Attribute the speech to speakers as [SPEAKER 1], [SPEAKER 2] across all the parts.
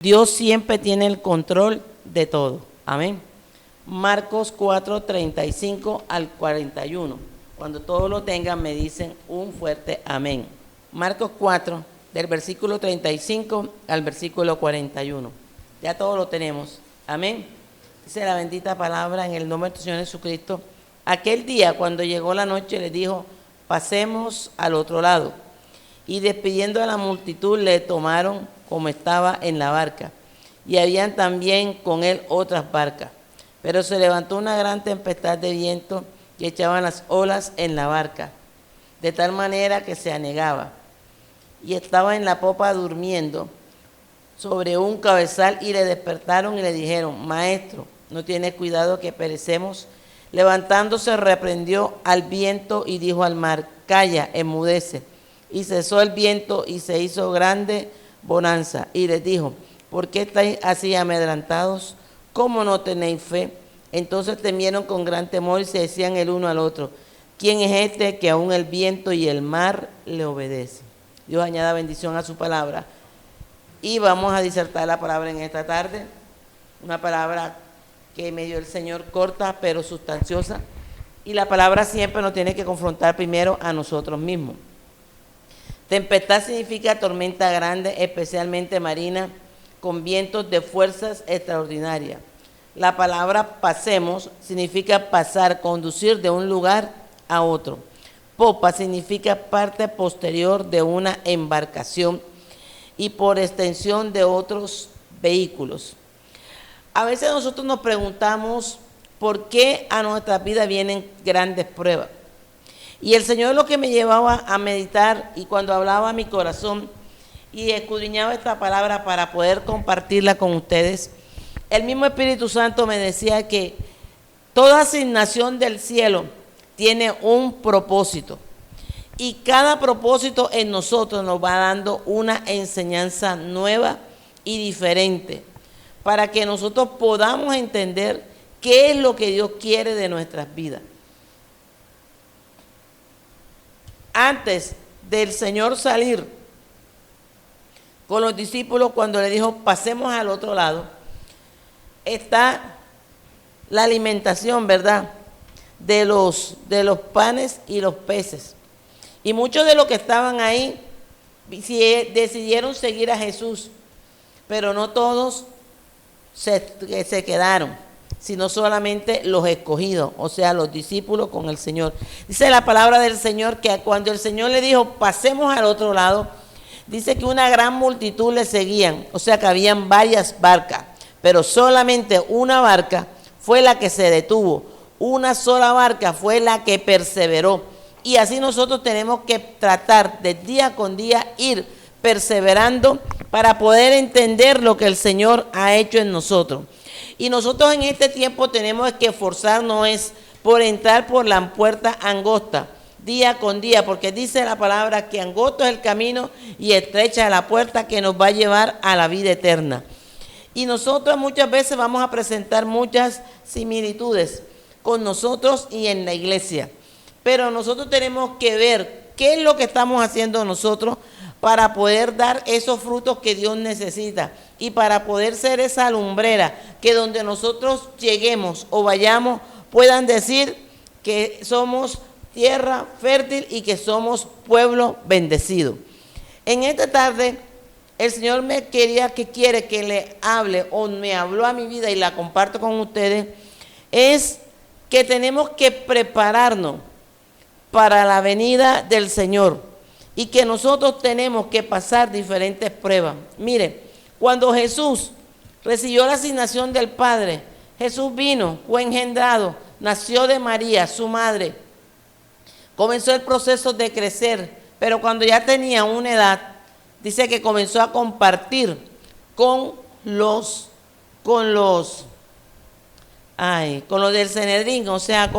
[SPEAKER 1] Dios siempre tiene el control de todo. Amén. Marcos 4, 35 al 41. Cuando todos lo tengan me dicen un fuerte amén. Marcos 4, del versículo 35 al versículo 41. Ya todos lo tenemos. Amén. Dice la bendita palabra en el nombre de tu Señor Jesucristo. Aquel día, cuando llegó la noche, le dijo: pasemos al otro lado. Y despidiendo a la multitud, le tomaron como estaba en la barca. Y habían también con él otras barcas. Pero se levantó una gran tempestad de viento y echaban las olas en la barca, de tal manera que se anegaba. Y estaba en la popa durmiendo sobre un cabezal, y le despertaron y le dijeron: Maestro, ¿no tienes cuidado que perecemos? Levantándose, reprendió al viento y dijo al mar: Calla, enmudece. Y cesó el viento y se hizo grande bonanza. Y les dijo: ¿por qué estáis así amedrentados? ¿Cómo no tenéis fe? Entonces temieron con gran temor y se decían el uno al otro: ¿quién es este que aún el viento y el mar le obedecen? Dios añada bendición a su palabra. Y vamos a disertar la palabra en esta tarde. Una palabra que me dio el Señor, corta pero sustanciosa. Y la palabra siempre nos tiene que confrontar primero a nosotros mismos. Tempestad significa tormenta grande, especialmente marina, con vientos de fuerzas extraordinarias. La palabra pasemos significa pasar, conducir de un lugar a otro. Popa significa parte posterior de una embarcación y por extensión de otros vehículos. A veces nosotros nos preguntamos por qué a nuestra vida vienen grandes pruebas. Y el Señor lo que me llevaba a meditar, y cuando hablaba a mi corazón y escudriñaba esta palabra para poder compartirla con ustedes, el mismo Espíritu Santo me decía que toda asignación del cielo tiene un propósito. Y cada propósito en nosotros nos va dando una enseñanza nueva y diferente, para que nosotros podamos entender qué es lo que Dios quiere de nuestras vidas. Antes del Señor salir con los discípulos, cuando le dijo: pasemos al otro lado, está la alimentación, ¿verdad?, de los panes y los peces. Y muchos de los que estaban ahí decidieron seguir a Jesús, pero no todos se quedaron, sino solamente los escogidos, o sea, los discípulos con el Señor. Dice la palabra del Señor que cuando el Señor le dijo: pasemos al otro lado, dice que una gran multitud le seguían, o sea que habían varias barcas, pero solamente una barca fue la que se detuvo, una sola barca fue la que perseveró. Y así nosotros tenemos que tratar de día con día ir perseverando para poder entender lo que el Señor ha hecho en nosotros. Y nosotros en este tiempo tenemos que esforzarnos por entrar por la puerta angosta, día con día, porque dice la palabra que angosto es el camino y estrecha es la puerta que nos va a llevar a la vida eterna. Y nosotros muchas veces vamos a presentar muchas similitudes con nosotros y en la iglesia, pero nosotros tenemos que ver qué es lo que estamos haciendo nosotros para poder dar esos frutos que Dios necesita y para poder ser esa lumbrera que donde nosotros lleguemos o vayamos puedan decir que somos tierra fértil y que somos pueblo bendecido. En esta tarde el Señor quiere que le hable, o me habló a mi vida y la comparto con ustedes, es que tenemos que prepararnos para la venida del Señor y que nosotros tenemos que pasar diferentes pruebas. Mire, cuando Jesús recibió la asignación del Padre, Jesús vino, fue engendrado, nació de María, su madre, comenzó el proceso de crecer, pero cuando ya tenía una edad, dice que comenzó a compartir con los del Sanedrín, o sea,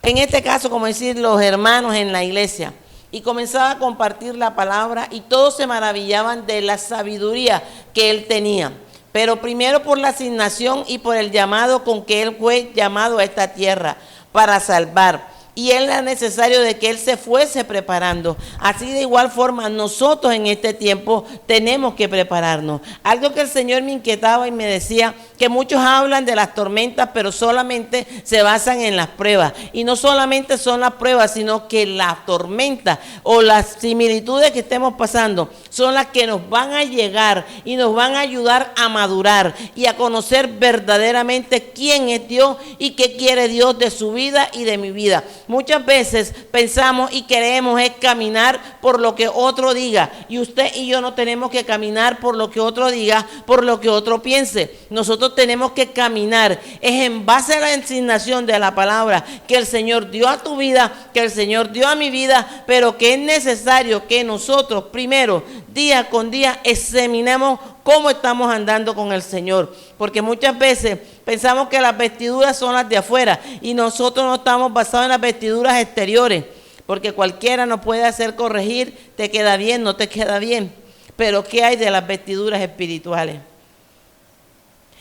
[SPEAKER 1] en este caso, como decir, los hermanos en la iglesia. Y comenzaba a compartir la palabra y todos se maravillaban de la sabiduría que él tenía. Pero primero por la asignación y por el llamado con que él fue llamado a esta tierra para salvar. y era necesario de que él se fuese preparando. Así de igual forma nosotros en este tiempo tenemos que prepararnos. Algo que el Señor me inquietaba y me decía, que muchos hablan de las tormentas, pero solamente se basan en las pruebas. Y no solamente son las pruebas, sino que las tormentas o las similitudes que estemos pasando son las que nos van a llegar y nos van a ayudar a madurar y a conocer verdaderamente quién es Dios y qué quiere Dios de su vida y de mi vida. Muchas veces pensamos y queremos es caminar por lo que otro diga, y usted y yo no tenemos que caminar por lo que otro diga, por lo que otro piense. Nosotros tenemos que caminar es en base a la asignación de la palabra que el Señor dio a tu vida, que el Señor dio a mi vida, pero que es necesario que nosotros primero, día con día, examinemos cómo estamos andando con el Señor, porque muchas veces pensamos que las vestiduras son las de afuera y nosotros no estamos basados en las vestiduras exteriores, porque cualquiera nos puede hacer corregir, te queda bien, no te queda bien, pero ¿qué hay de las vestiduras espirituales?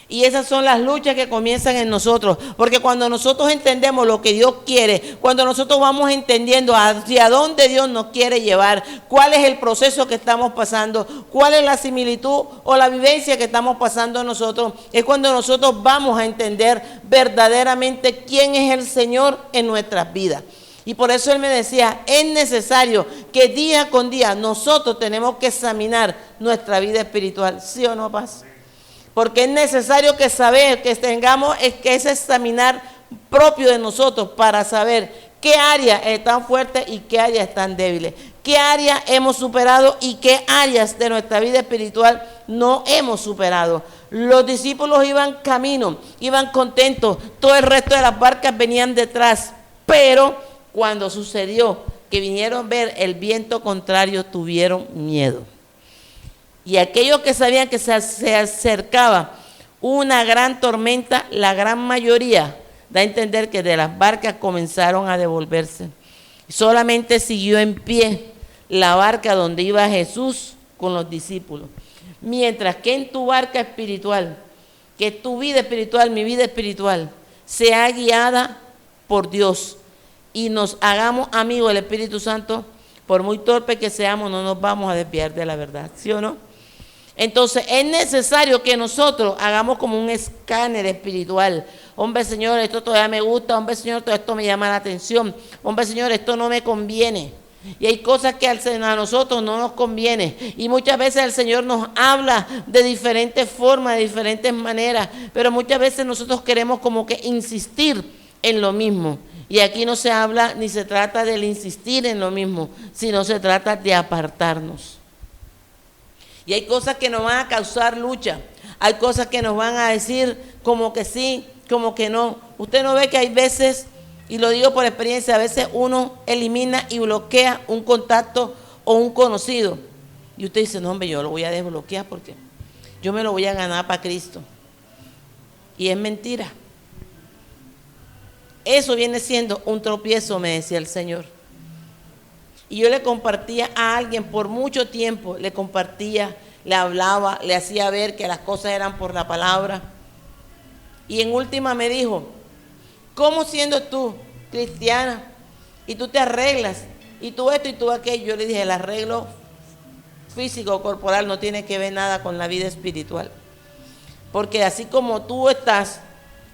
[SPEAKER 1] Y esas son las luchas que comienzan en nosotros, porque cuando nosotros entendemos lo que Dios quiere, cuando nosotros vamos entendiendo hacia dónde Dios nos quiere llevar, cuál es el proceso que estamos pasando, cuál es la similitud o la vivencia que estamos pasando nosotros, es cuando nosotros vamos a entender verdaderamente quién es el Señor en nuestras vidas. Y por eso Él me decía, es necesario que día con día nosotros tenemos que examinar nuestra vida espiritual, ¿sí o no, Paz? Porque es necesario que tengamos ese examinar propio de nosotros para saber qué áreas están fuertes y qué áreas están débiles, qué áreas hemos superado y qué áreas de nuestra vida espiritual no hemos superado. Los discípulos iban camino, iban contentos, todo el resto de las barcas venían detrás, pero cuando sucedió que vinieron a ver el viento contrario, tuvieron miedo. Y aquellos que sabían que se acercaba una gran tormenta, la gran mayoría da a entender que de las barcas comenzaron a devolverse. Solamente siguió en pie la barca donde iba Jesús con los discípulos. Mientras que en tu barca espiritual, que tu vida espiritual, mi vida espiritual, sea guiada por Dios y nos hagamos amigos del Espíritu Santo, por muy torpe que seamos, no nos vamos a desviar de la verdad, ¿sí o no? Entonces es necesario que nosotros hagamos como un escáner espiritual. Hombre, Señor, esto todavía me gusta. Hombre, Señor, todo esto me llama la atención. Hombre, Señor, esto no me conviene. Y hay cosas que a nosotros no nos conviene. Y muchas veces el Señor nos habla de diferentes formas, de diferentes maneras. Pero muchas veces nosotros queremos como que insistir en lo mismo. Y aquí no se habla ni se trata del insistir en lo mismo, sino se trata de apartarnos. Y hay cosas que nos van a causar lucha. Hay cosas que nos van a decir como que sí, como que no. Usted no ve que hay veces, y lo digo por experiencia, a veces uno elimina y bloquea un contacto o un conocido. Y usted dice, no, hombre, yo lo voy a desbloquear porque yo me lo voy a ganar para Cristo. Y es mentira. Eso viene siendo un tropiezo, me decía el Señor. Y yo le compartía a alguien por mucho tiempo, le compartía, le hablaba, le hacía ver que las cosas eran por la palabra. Y en última me dijo, ¿cómo siendo tú cristiana y tú te arreglas y tú esto y tú aquello? Yo le dije, el arreglo físico, corporal no tiene que ver nada con la vida espiritual. Porque así como tú estás,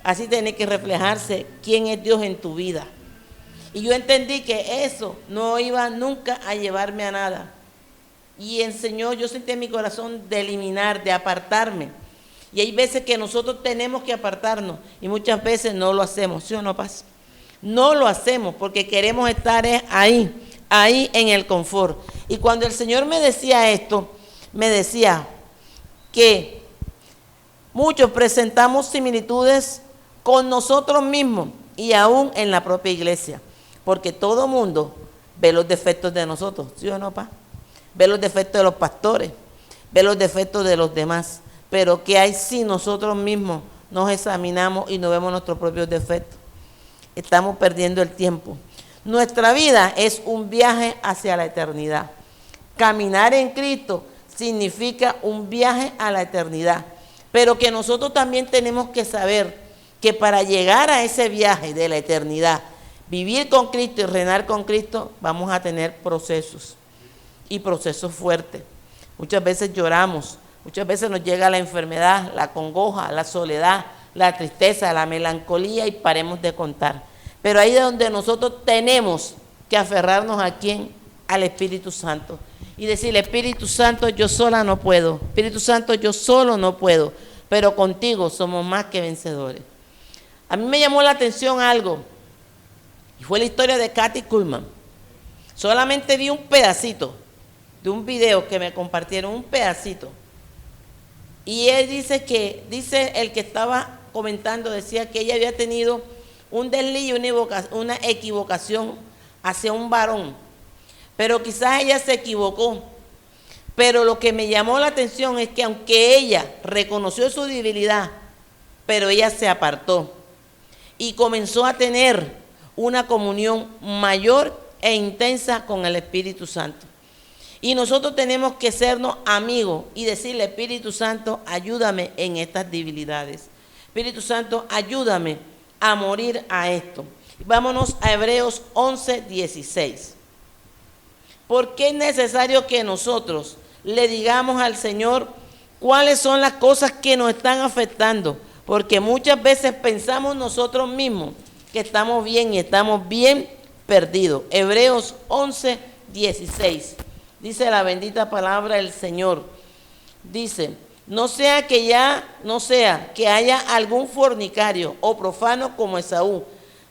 [SPEAKER 1] así tiene que reflejarse quién es Dios en tu vida. Y yo entendí que eso no iba nunca a llevarme a nada. Y enseñó, yo sentí en mi corazón de eliminar, de apartarme. Y hay veces que nosotros tenemos que apartarnos y muchas veces no lo hacemos, ¿sí o no, Paz? No lo hacemos porque queremos estar ahí en el confort. Y cuando el Señor me decía esto, me decía que muchos presentamos similitudes con nosotros mismos y aún en la propia iglesia. Porque todo mundo ve los defectos de nosotros, ¿sí o no, pa? Ve los defectos de los pastores, ve los defectos de los demás. Pero ¿qué hay si nosotros mismos nos examinamos y no vemos nuestros propios defectos? Estamos perdiendo el tiempo. Nuestra vida es un viaje hacia la eternidad. Caminar en Cristo significa un viaje a la eternidad. Pero que nosotros también tenemos que saber que para llegar a ese viaje de la eternidad, vivir con Cristo y reinar con Cristo, vamos a tener procesos, y procesos fuertes. Muchas veces lloramos, muchas veces nos llega la enfermedad, la congoja, la soledad, la tristeza, la melancolía, y paremos de contar. Pero ahí es donde nosotros tenemos que aferrarnos a ¿quién? Al Espíritu Santo. Y decirle: Espíritu Santo, yo sola no puedo. Espíritu Santo, yo solo no puedo. Pero contigo somos más que vencedores. A mí me llamó la atención algo. Y fue la historia de Kathy Kuhlman. Solamente vi un pedacito de un video que me compartieron, un pedacito. Y él dice el que estaba comentando, decía que ella había tenido un desliz, una equivocación hacia un varón. Pero quizás ella se equivocó. Pero lo que me llamó la atención es que aunque ella reconoció su debilidad, pero ella se apartó y comenzó a tener una comunión mayor e intensa con el Espíritu Santo. Y nosotros tenemos que sernos amigos y decirle: Espíritu Santo, ayúdame en estas debilidades. Espíritu Santo, ayúdame a morir a esto. Vámonos a Hebreos 11:16. ¿Por qué es necesario que nosotros le digamos al Señor cuáles son las cosas que nos están afectando? Porque muchas veces pensamos nosotros mismos que estamos bien y estamos bien perdidos. Hebreos 11:16. Dice la bendita palabra del Señor. Dice: no sea que haya algún fornicario o profano como Esaú,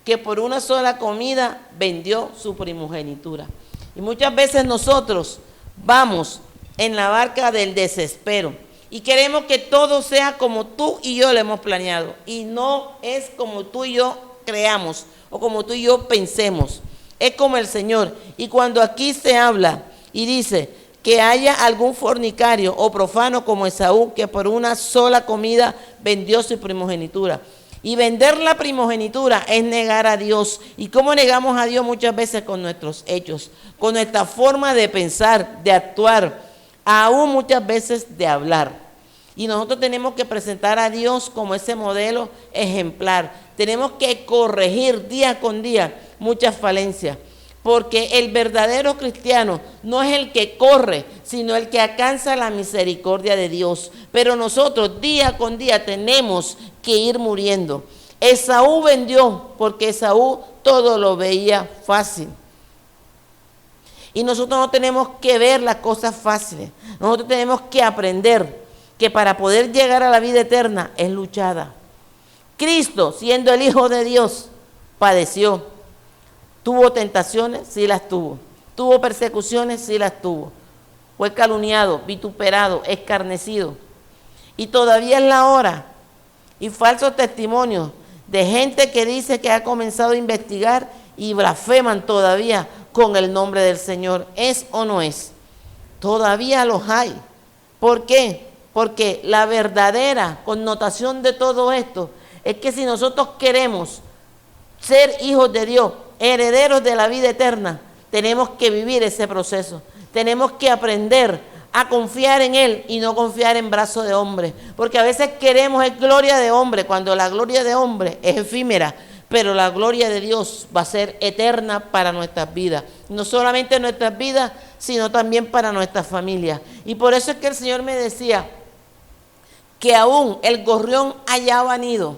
[SPEAKER 1] que por una sola comida vendió su primogenitura. Y muchas veces nosotros vamos en la barca del desespero y queremos que todo sea como tú y yo lo hemos planeado. Y no es como tú y yo creamos o como tú y yo pensemos. Es como el Señor. Y cuando aquí se habla y dice que haya algún fornicario o profano como Esaú, que por una sola comida vendió su primogenitura. Y vender la primogenitura es negar a Dios. ¿Y cómo negamos a Dios? Muchas veces con nuestros hechos, con nuestra forma de pensar, de actuar, aún muchas veces de hablar. Y nosotros tenemos que presentar a Dios como ese modelo ejemplar. Tenemos que corregir día con día muchas falencias. Porque el verdadero cristiano no es el que corre, sino el que alcanza la misericordia de Dios. Pero nosotros día con día tenemos que ir muriendo. Esaú vendió porque Esaú todo lo veía fácil. Y nosotros no tenemos que ver las cosas fáciles. Nosotros tenemos que aprender que para poder llegar a la vida eterna es luchada. Cristo, siendo el Hijo de Dios, padeció. ¿Tuvo tentaciones? Sí las tuvo. ¿Tuvo persecuciones? Sí las tuvo. Fue calumniado, vituperado, escarnecido. Y todavía es la hora. Y falsos testimonios de gente que dice que ha comenzado a investigar y blasfeman todavía con el nombre del Señor. ¿Es o no es? Todavía los hay. ¿Por qué? Porque la verdadera connotación de todo esto es que si nosotros queremos ser hijos de Dios, herederos de la vida eterna, tenemos que vivir ese proceso. Tenemos que aprender a confiar en Él y no confiar en brazos de hombre. Porque a veces queremos gloria de hombre, cuando la gloria de hombre es efímera, pero la gloria de Dios va a ser eterna para nuestras vidas. No solamente en nuestras vidas, sino también para nuestras familias. Y por eso es que el Señor me decía que aún el gorrión hallaba nido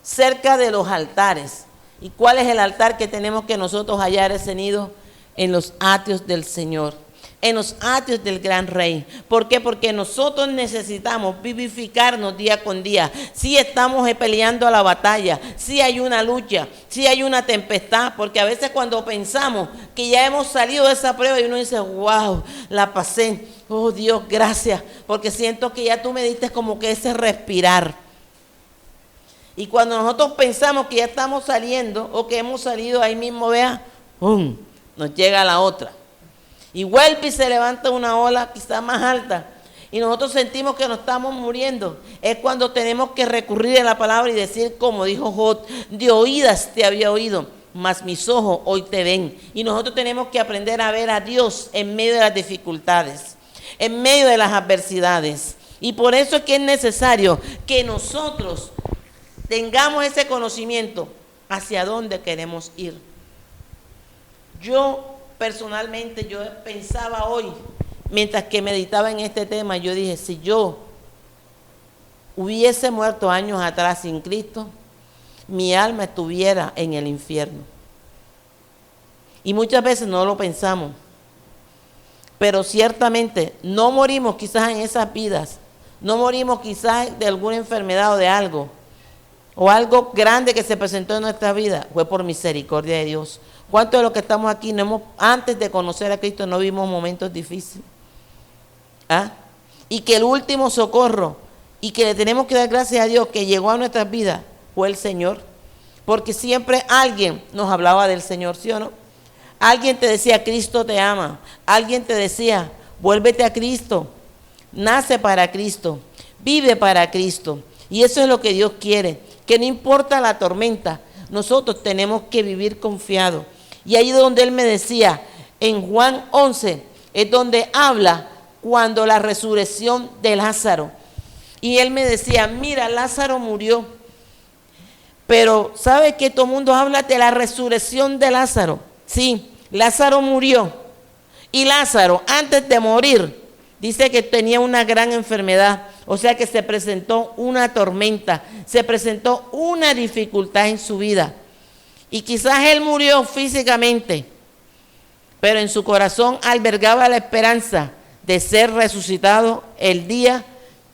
[SPEAKER 1] cerca de los altares. ¿Y cuál es el altar que tenemos que nosotros hallar ese nido? En los atrios del Señor, en los atrios del gran Rey. ¿Por qué? Porque nosotros necesitamos vivificarnos día con día. Si estamos peleando a la batalla, si hay una lucha, si hay una tempestad, porque a veces cuando pensamos que ya hemos salido de esa prueba y uno dice: wow, la pasé, oh Dios, gracias, porque siento que ya tú me diste como que ese respirar. Y cuando nosotros pensamos que ya estamos saliendo o que hemos salido, ahí mismo, vea, nos llega la otra. Y vuelve y se levanta una ola quizá más alta. Y nosotros sentimos que nos estamos muriendo. Es cuando tenemos que recurrir a la palabra y decir, como dijo Job: de oídas te había oído, mas mis ojos hoy te ven. Y nosotros tenemos que aprender a ver a Dios en medio de las dificultades, en medio de las adversidades. Y por eso es que es necesario que nosotros tengamos ese conocimiento hacia dónde queremos ir. Yo personalmente, yo pensaba hoy, mientras que meditaba en este tema, yo dije, si yo hubiese muerto años atrás sin Cristo, mi alma estuviera en el infierno. Y muchas veces no lo pensamos, pero ciertamente no morimos quizás en esas vidas, no morimos quizás de alguna enfermedad o de algo, o algo grande que se presentó en nuestra vida, fue por misericordia de Dios. ¿Cuántos de los que estamos aquí antes de conocer a Cristo no vimos momentos difíciles? ¿Ah? Y que el último socorro, y que le tenemos que dar gracias a Dios que llegó a nuestras vidas, fue el Señor. Porque siempre alguien nos hablaba del Señor, ¿sí o no? Alguien te decía, Cristo te ama. Alguien te decía, vuélvete a Cristo. Nace para Cristo. Vive para Cristo. Y eso es lo que Dios quiere. Que no importa la tormenta, nosotros tenemos que vivir confiados. Y ahí donde Él me decía, en Juan 11, es donde habla cuando la resurrección de Lázaro. Y Él me decía, mira, Lázaro murió. Pero ¿sabe que todo el mundo habla de la resurrección de Lázaro? Sí, Lázaro murió. Y Lázaro, antes de morir, dice que tenía una gran enfermedad. O sea que se presentó una tormenta, se presentó una dificultad en su vida. Y quizás él murió físicamente, pero en su corazón albergaba la esperanza de ser resucitado el día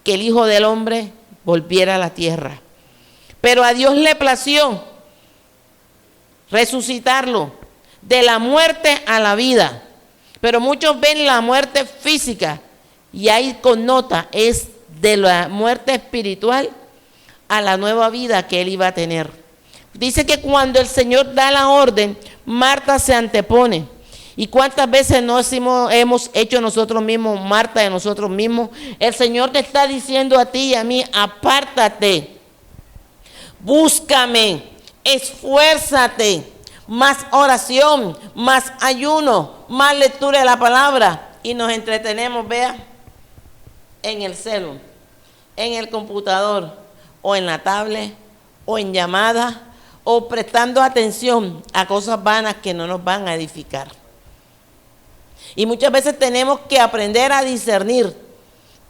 [SPEAKER 1] que el Hijo del Hombre volviera a la tierra. Pero a Dios le plació resucitarlo de la muerte a la vida. Pero muchos ven la muerte física y ahí connota es de la muerte espiritual a la nueva vida que él iba a tener. Dice que cuando el Señor da la orden, Marta se antepone. ¿Y cuántas veces hemos hecho nosotros mismos, Marta de nosotros mismos? El Señor te está diciendo a ti y a mí, apártate, búscame, esfuérzate, más oración, más ayuno, más lectura de la palabra. Y nos entretenemos, vea, en el celu, en el computador, o en la tablet, o en llamadas, o prestando atención a cosas vanas que no nos van a edificar. Y muchas veces tenemos que aprender a discernir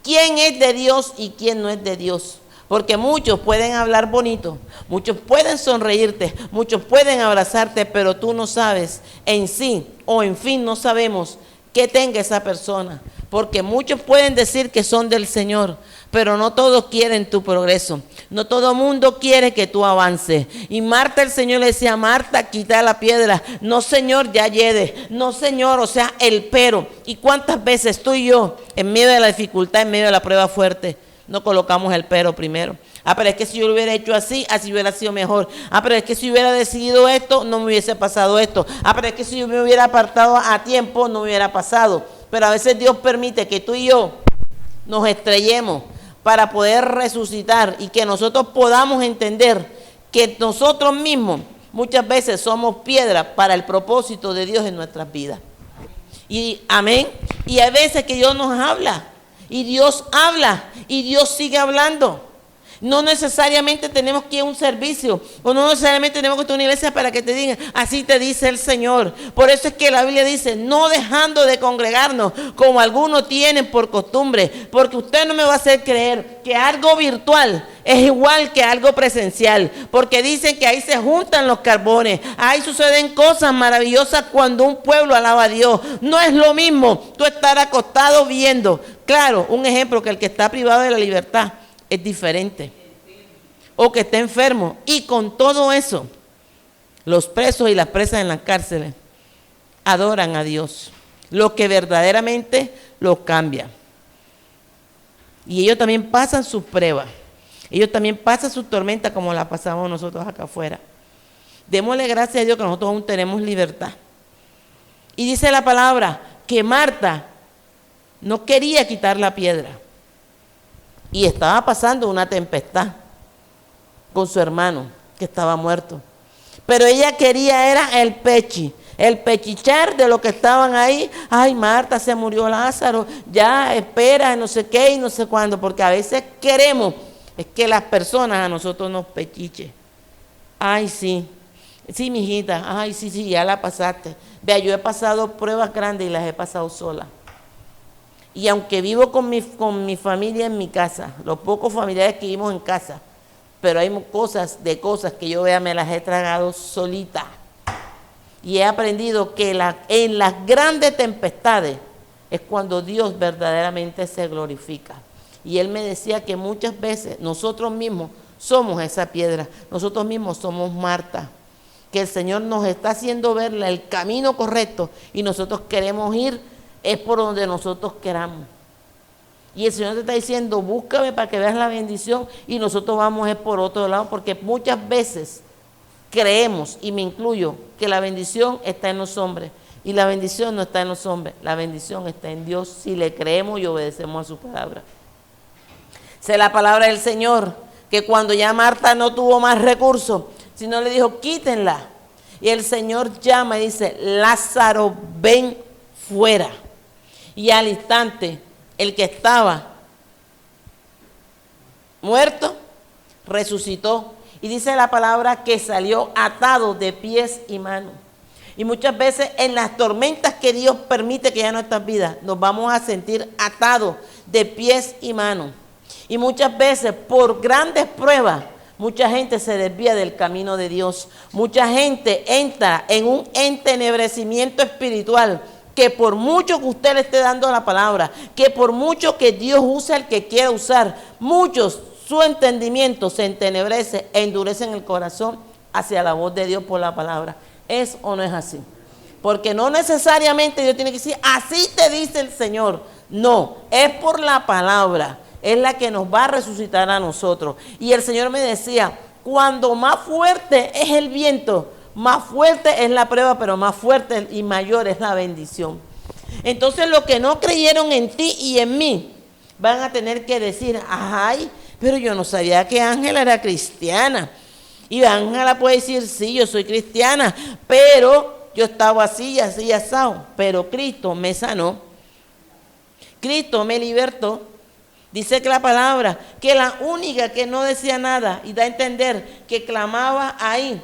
[SPEAKER 1] quién es de Dios y quién no es de Dios. Porque muchos pueden hablar bonito, muchos pueden sonreírte, muchos pueden abrazarte, pero tú no sabes en sí o en fin no sabemos qué tenga esa persona. Porque muchos pueden decir que son del Señor, pero no todos quieren tu progreso. No todo el mundo quiere que tú avances. Y Marta, el Señor le decía, Marta, quita la piedra. No, Señor, ya llegue. No, Señor, o sea, el pero. ¿Y cuántas veces tú y yo, en medio de la dificultad, en medio de la prueba fuerte, no colocamos el pero primero? Ah, pero es que si yo lo hubiera hecho así, así hubiera sido mejor. Ah, pero es que si hubiera decidido esto, no me hubiese pasado esto. Ah, pero es que si yo me hubiera apartado a tiempo, no me hubiera pasado. Pero a veces Dios permite que tú y yo nos estrellemos para poder resucitar y que nosotros podamos entender que nosotros mismos muchas veces somos piedra para el propósito de Dios en nuestras vidas. Y amén. Y hay veces que Dios nos habla y Dios habla y Dios sigue hablando. No necesariamente tenemos que ir a un servicio o no necesariamente tenemos que ir a una iglesia para que te digan, así te dice el Señor. Por eso es que la Biblia dice, no dejando de congregarnos como algunos tienen por costumbre, porque usted no me va a hacer creer que algo virtual es igual que algo presencial, porque dicen que ahí se juntan los carbones, ahí suceden cosas maravillosas cuando un pueblo alaba a Dios. No es lo mismo tú estar acostado viendo, claro, un ejemplo, que el que está privado de la libertad es diferente, o que esté enfermo. Y con todo eso, los presos y las presas en las cárceles adoran a Dios, lo que verdaderamente los cambia. Y ellos también pasan sus pruebas, ellos también pasan sus tormentas como las pasamos nosotros acá afuera. Démosle gracias a Dios que nosotros aún tenemos libertad. Y dice la palabra que Marta no quería quitar la piedra y estaba pasando una tempestad con su hermano que estaba muerto, pero ella quería era el pechichar de los que estaban ahí. Ay, Marta, se murió Lázaro, ya espera, no sé qué y no sé cuándo, porque a veces queremos es que las personas a nosotros nos pechichen. Ay, sí, Sí, mijita, ay, sí, sí, ya la pasaste. Vea, yo he pasado pruebas grandes y las he pasado sola. Y aunque vivo con mi familia en mi casa, los pocos familiares que vivimos en casa, pero hay cosas que yo vea me las he tragado solita. Y he aprendido que en las grandes tempestades es cuando Dios verdaderamente se glorifica. Y él me decía que muchas veces nosotros mismos somos esa piedra, nosotros mismos somos Marta, que el Señor nos está haciendo ver el camino correcto y nosotros queremos ir, es por donde nosotros queramos. Y el Señor te está diciendo, búscame para que veas la bendición, y nosotros vamos es por otro lado, porque muchas veces creemos, y me incluyo, que la bendición está en los hombres, y la bendición no está en los hombres, la bendición está en Dios si le creemos y obedecemos a su palabra. Sé la palabra del Señor, que cuando ya Marta no tuvo más recursos, sino le dijo, quítenla. Y el Señor llama y dice, Lázaro, ven fuera. Y al instante, el que estaba muerto, resucitó. Y dice la palabra que salió atado de pies y manos. Y muchas veces en las tormentas que Dios permite que haya en nuestras vidas, nos vamos a sentir atados de pies y manos. Y muchas veces por grandes pruebas, mucha gente se desvía del camino de Dios. Mucha gente entra en un entenebrecimiento espiritual, que por mucho que usted le esté dando la palabra, que por mucho que Dios use al que quiera usar, muchos su entendimiento se entenebrece e endurecen el corazón hacia la voz de Dios por la palabra. ¿Es o no es así? Porque no necesariamente Dios tiene que decir, así te dice el Señor. No, es por la palabra. Es la que nos va a resucitar a nosotros. Y el Señor me decía, cuando más fuerte es el viento, más fuerte es la prueba, pero más fuerte y mayor es la bendición. Entonces los que no creyeron en ti y en mí, van a tener que decir, ay, pero yo no sabía que Ángela era cristiana. Y Ángela puede decir, sí, yo soy cristiana, pero yo estaba así y así asado. Pero Cristo me sanó. Cristo me libertó. Dice que la palabra, que la única que no decía nada y da a entender que clamaba ahí,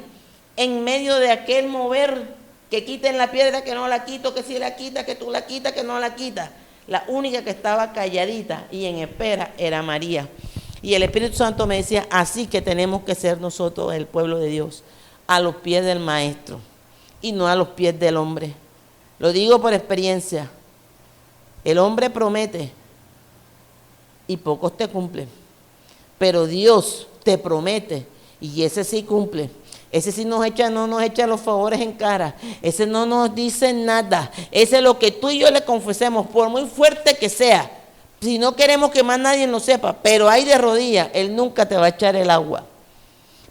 [SPEAKER 1] en medio de aquel mover, que quiten la piedra, que no la quito, que si la quita, que tú la quitas, que no la quitas. La única que estaba calladita y en espera era María. Y el Espíritu Santo me decía, así que tenemos que ser nosotros, el pueblo de Dios, a los pies del Maestro y no a los pies del hombre. Lo digo por experiencia. El hombre promete y pocos te cumplen, pero Dios te promete y ese sí cumple. Ese sí no nos echa los favores en cara, ese no nos dice nada, ese es lo que tú y yo le confesemos, por muy fuerte que sea, si no queremos que más nadie lo sepa, pero ahí de rodillas, Él nunca te va a echar el agua.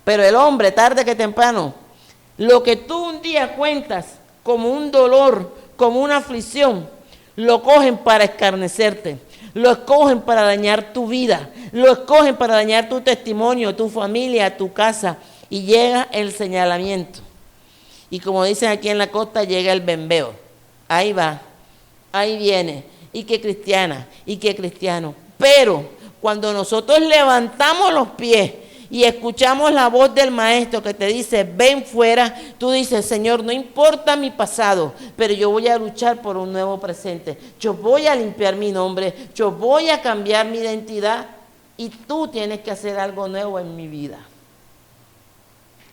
[SPEAKER 1] Pero el hombre, tarde que temprano, lo que tú un día cuentas como un dolor, como una aflicción, lo cogen para escarnecerte. Lo escogen para dañar tu vida, lo escogen para dañar tu testimonio, tu familia, tu casa, y llega el señalamiento. Y como dicen aquí en la costa, llega el bembeo. Ahí va, ahí viene, y que cristiana, y que cristiano. Pero cuando nosotros levantamos los pies y escuchamos la voz del Maestro que te dice, ven fuera, tú dices, Señor, no importa mi pasado, pero yo voy a luchar por un nuevo presente. Yo voy a limpiar mi nombre, yo voy a cambiar mi identidad y tú tienes que hacer algo nuevo en mi vida.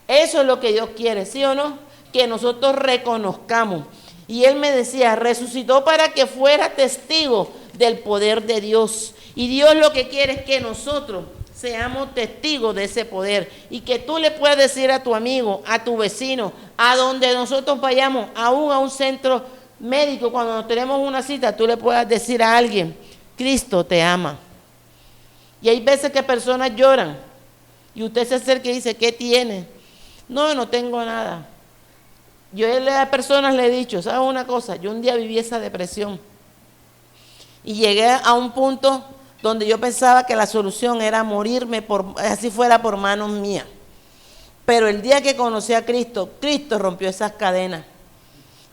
[SPEAKER 1] Eso es lo que Dios quiere, ¿sí o no? Que nosotros reconozcamos. Y Él me decía, resucitó para que fuera testigo del poder de Dios. Y Dios lo que quiere es que nosotros seamos testigos de ese poder y que tú le puedas decir a tu amigo, a tu vecino, a donde nosotros vayamos, aún a un centro médico, cuando nos tenemos una cita, tú le puedas decir a alguien, Cristo te ama. Y hay veces que personas lloran y usted se acerca y dice, ¿qué tiene? No, no tengo nada. Yo a personas le he dicho, ¿sabes una cosa? Yo un día viví esa depresión y llegué a un punto donde yo pensaba que la solución era morirme, así fuera por manos mías. Pero el día que conocí a Cristo, Cristo rompió esas cadenas.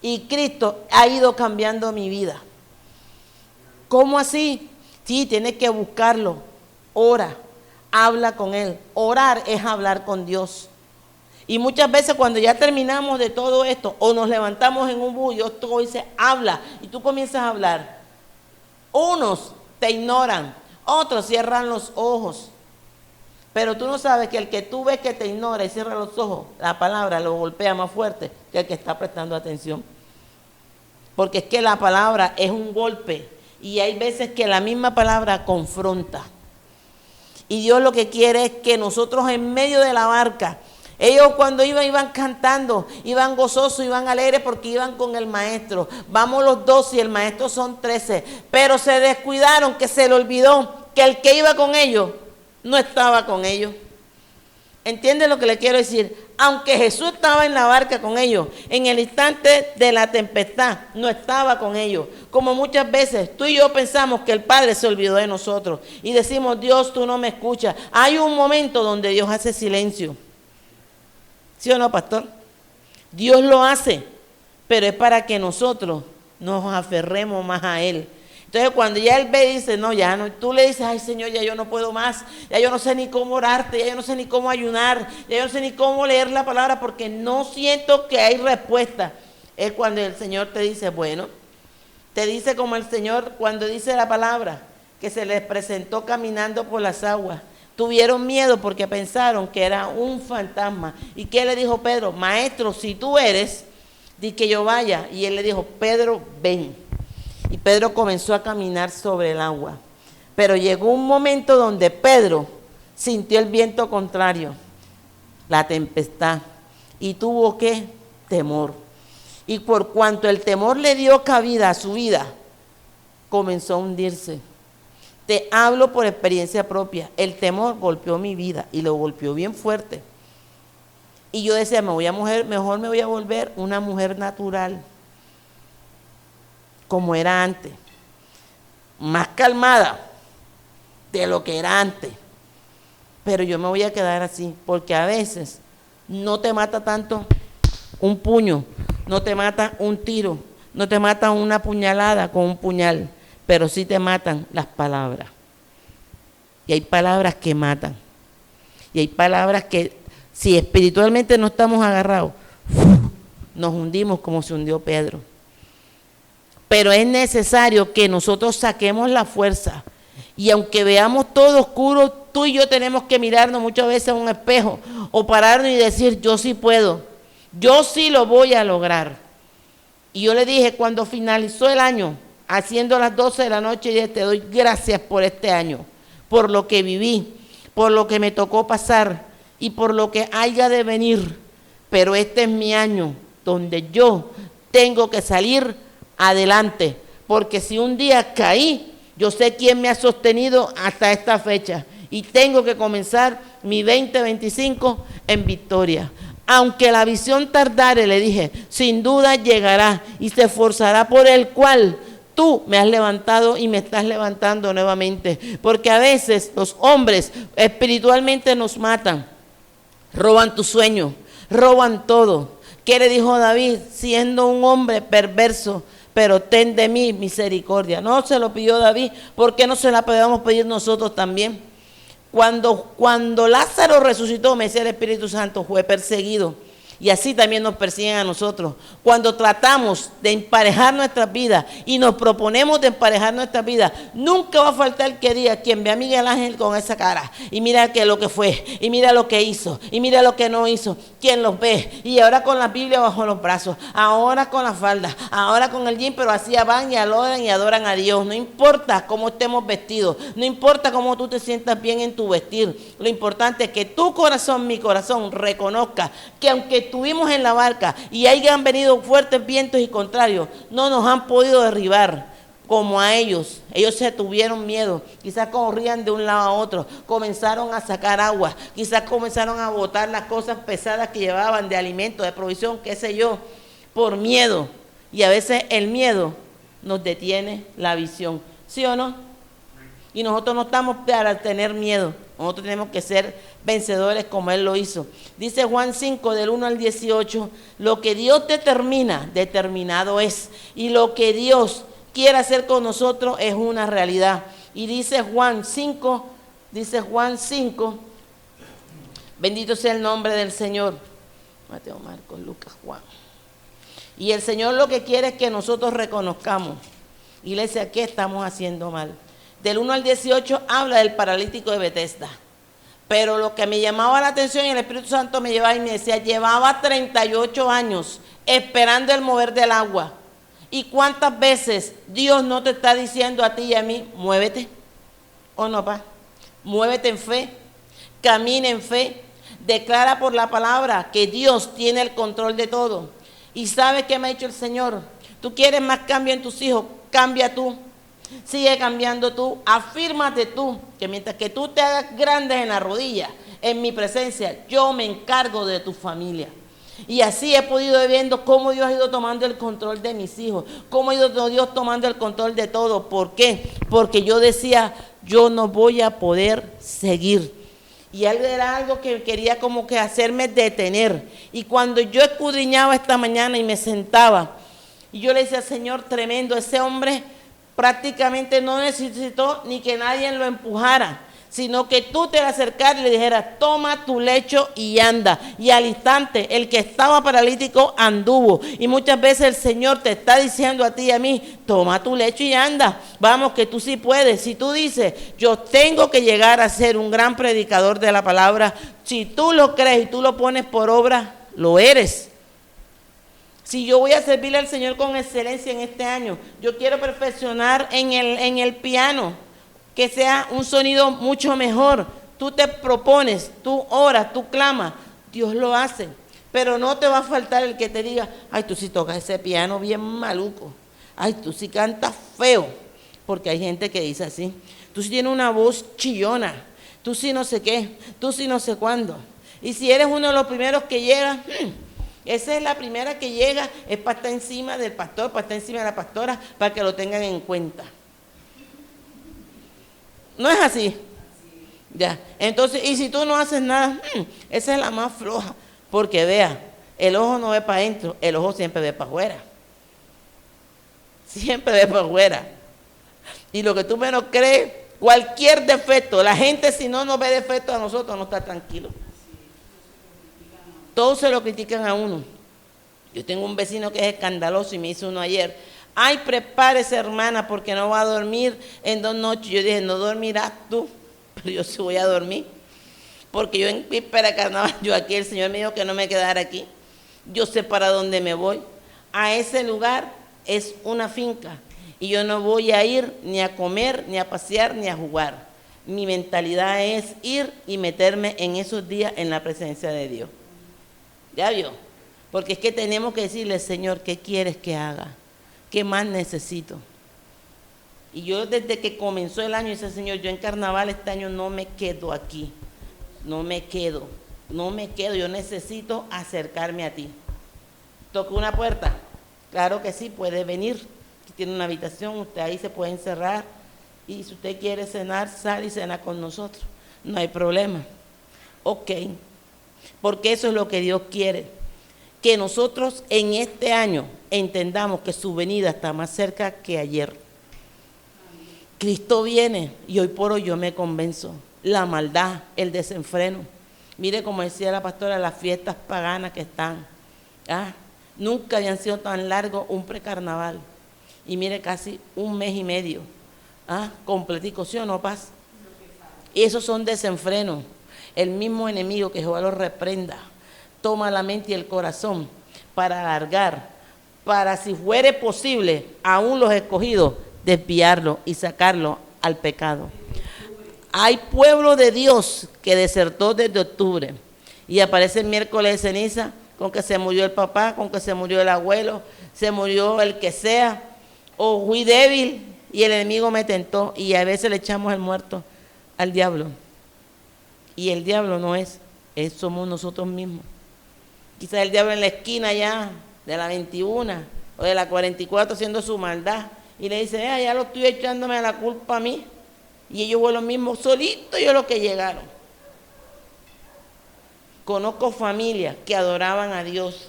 [SPEAKER 1] Y Cristo ha ido cambiando mi vida. ¿Cómo así? Sí, tienes que buscarlo. Ora, habla con Él. Orar es hablar con Dios. Y muchas veces cuando ya terminamos de todo esto, o nos levantamos en un bus, Dios todo dice, habla, y tú comienzas a hablar. Unos te ignoran, otros cierran los ojos. Pero tú no sabes que el que tú ves que te ignora y cierra los ojos, la palabra lo golpea más fuerte que el que está prestando atención. Porque es que la palabra es un golpe y hay veces que la misma palabra confronta. Y Dios lo que quiere es que nosotros en medio de la barca, ellos cuando iban cantando, iban gozosos, iban alegres porque iban con el maestro. Vamos los 12 y el maestro son 13. Pero se descuidaron, que se le olvidó que el que iba con ellos no estaba con ellos. ¿Entiende lo que le quiero decir? Aunque Jesús estaba en la barca con ellos, en el instante de la tempestad no estaba con ellos. Como muchas veces tú y yo pensamos que el Padre se olvidó de nosotros y decimos, Dios, tú no me escuchas. Hay un momento donde Dios hace silencio. ¿Sí o no, pastor? Dios lo hace, pero es para que nosotros nos aferremos más a Él. Entonces cuando ya Él ve y dice, no, ya no, tú le dices, ay Señor, ya yo no puedo más, ya yo no sé ni cómo orarte, ya yo no sé ni cómo ayunar, ya yo no sé ni cómo leer la palabra porque no siento que hay respuesta. Es cuando el Señor te dice, bueno, te dice como el Señor cuando dice la palabra, que se les presentó caminando por las aguas. Tuvieron miedo porque pensaron que era un fantasma. ¿Y qué le dijo Pedro? Maestro, si tú eres, di que yo vaya. Y él le dijo, Pedro, ven. Y Pedro comenzó a caminar sobre el agua. Pero llegó un momento donde Pedro sintió el viento contrario, la tempestad, y tuvo ¿qué? Temor. Y por cuanto el temor le dio cabida a su vida, comenzó a hundirse. Te hablo por experiencia propia. El temor golpeó mi vida y lo golpeó bien fuerte. Y yo decía, mejor me voy a volver una mujer natural, como era antes, más calmada de lo que era antes. Pero yo me voy a quedar así, porque a veces no te mata tanto un puño, no te mata un tiro, no te mata una puñalada con un puñal, pero sí te matan las palabras. Y hay palabras que matan. Y hay palabras que, si espiritualmente no estamos agarrados, nos hundimos como se hundió Pedro. Pero es necesario que nosotros saquemos la fuerza. Y aunque veamos todo oscuro, tú y yo tenemos que mirarnos muchas veces a un espejo o pararnos y decir, yo sí puedo, yo sí lo voy a lograr. Y yo le dije, cuando finalizó el año, haciendo las 12 de la noche, dije, te doy gracias por este año, por lo que viví, por lo que me tocó pasar y por lo que haya de venir. Pero este es mi año donde yo tengo que salir adelante, porque si un día caí, yo sé quién me ha sostenido hasta esta fecha y tengo que comenzar mi 2025 en victoria. Aunque la visión tardare, le dije, sin duda llegará y se esforzará por el cual tú me has levantado y me estás levantando nuevamente. Porque a veces los hombres espiritualmente nos matan, roban tu sueño, roban todo. ¿Qué le dijo David? Siendo un hombre perverso, pero ten de mí misericordia. No se lo pidió David, ¿por qué no se la podemos pedir nosotros también? Cuando Lázaro resucitó, me decía el Espíritu Santo, fue perseguido. Y así también nos persiguen a nosotros. Cuando tratamos de emparejar nuestras vidas y nos proponemos de emparejar nuestras vidas, nunca va a faltar que diga, quien ve a Miguel Ángel con esa cara, y mira que lo que fue, y mira lo que hizo, y mira lo que no hizo, quien los ve, y ahora con la Biblia bajo los brazos, ahora con la falda, ahora con el jean, pero así van y adoran a Dios. No importa cómo estemos vestidos, no importa cómo tú te sientas bien en tu vestir, lo importante es que tu corazón, mi corazón, reconozca que aunque estuvimos en la barca y hayan venido fuertes vientos y contrarios, no nos han podido derribar como a ellos. Ellos se tuvieron miedo, quizás corrían de un lado a otro, comenzaron a sacar agua, quizás comenzaron a botar las cosas pesadas que llevaban de alimento, de provisión, qué sé yo, por miedo. Y a veces el miedo nos detiene la visión, ¿sí o no? Y nosotros no estamos para tener miedo. Nosotros tenemos que ser vencedores como Él lo hizo. Dice Juan 5, del 1 al 18, lo que Dios determina, determinado es. Y lo que Dios quiere hacer con nosotros es una realidad. Y dice Juan 5, bendito sea el nombre del Señor. Mateo, Marcos, Lucas, Juan. Y el Señor lo que quiere es que nosotros reconozcamos. Iglesia, ¿qué estamos haciendo mal? Del 1 al 18 habla del paralítico de Betesda. Pero lo que me llamaba la atención, y el Espíritu Santo me llevaba y me decía, llevaba 38 años esperando el mover del agua. ¿Y cuántas veces Dios no te está diciendo a ti y a mí, muévete? ¿O no, pa? Muévete en fe, camina en fe, declara por la palabra que Dios tiene el control de todo. ¿Y sabes qué me ha dicho el Señor? Tú quieres más cambio en tus hijos, cambia tú. Sigue cambiando tú, afírmate tú, que mientras que tú te hagas grandes en la rodilla, en mi presencia, yo me encargo de tu familia. Y así he podido ir viendo cómo Dios ha ido tomando el control de mis hijos, cómo ha ido Dios tomando el control de todo. ¿Por qué? Porque yo decía, yo no voy a poder seguir. Y era algo que quería como que hacerme detener. Y cuando yo escudriñaba esta mañana y me sentaba, y yo le decía, Señor, tremendo, ese hombre prácticamente no necesitó ni que nadie lo empujara, sino que tú te le acercaras y le dijeras, toma tu lecho y anda. Y al instante, el que estaba paralítico anduvo. Y muchas veces el Señor te está diciendo a ti y a mí, toma tu lecho y anda. Vamos, que tú sí puedes. Si tú dices, yo tengo que llegar a ser un gran predicador de la palabra, si tú lo crees y tú lo pones por obra, lo eres. Si yo voy a servirle al Señor con excelencia en este año, yo quiero perfeccionar en el piano, que sea un sonido mucho mejor. Tú te propones, tú oras, tú clamas, Dios lo hace. Pero no te va a faltar el que te diga, ay, tú sí tocas ese piano bien maluco, ay, tú sí cantas feo, porque hay gente que dice así, tú sí tienes una voz chillona, tú sí no sé qué, tú sí no sé cuándo. Y si eres uno de los primeros que llega, esa es la primera que llega, es para estar encima del pastor, para estar encima de la pastora, para que lo tengan en cuenta. ¿No es así? Ya. Entonces, y si tú no haces nada, esa es la más floja, porque vea, el ojo no ve para adentro, el ojo siempre ve para afuera. Siempre ve para afuera. Y lo que tú menos crees, cualquier defecto, la gente si no nos ve defecto a nosotros no está tranquilo. Todos se lo critican a uno. Yo tengo un vecino que es escandaloso y me hizo uno ayer. Ay, prepárese, hermana, porque no va a dormir en 2 noches. Yo dije, no dormirás tú, pero yo sí voy a dormir. Porque yo en víspera de carnaval, yo aquí, el Señor me dijo que no me quedara aquí. Yo sé para dónde me voy. A ese lugar es una finca. Y yo no voy a ir ni a comer, ni a pasear, ni a jugar. Mi mentalidad es ir y meterme en esos días en la presencia de Dios. ¿Ya vio? Porque es que tenemos que decirle, Señor, ¿qué quieres que haga? ¿Qué más necesito? Y yo desde que comenzó el año, dice, Señor, yo en carnaval este año no me quedo aquí. No me quedo. Yo necesito acercarme a ti. ¿Toco una puerta? Claro que sí, puede venir. Aquí tiene una habitación, usted ahí se puede encerrar. Y si usted quiere cenar, sale y cena con nosotros. No hay problema. Ok. Porque eso es lo que Dios quiere, que nosotros en este año entendamos que su venida está más cerca que ayer. Cristo viene y hoy por hoy yo me convenzo, la maldad, el desenfreno. Mire, como decía la pastora, las fiestas paganas que están, nunca habían sido tan largos un precarnaval. Y mire, casi 1 mes y medio, completico, ¿sí o no, Paz? Y esos son desenfrenos. El mismo enemigo, que Jehová lo reprenda, toma la mente y el corazón para alargar, para si fuere posible, aún los escogidos, desviarlo y sacarlo al pecado. Hay pueblo de Dios que desertó desde octubre y aparece el miércoles de ceniza con que se murió el papá, con que se murió el abuelo, se murió el que sea, o fui débil y el enemigo me tentó, y a veces le echamos el muerto al diablo. Y el diablo no es, somos nosotros mismos. Quizás el diablo en la esquina ya de la 21 o de la 44 haciendo su maldad y le dice, ya lo estoy echándome la culpa a mí. Y ellos fueron los mismos, solitos yo los que llegaron. Conozco familias que adoraban a Dios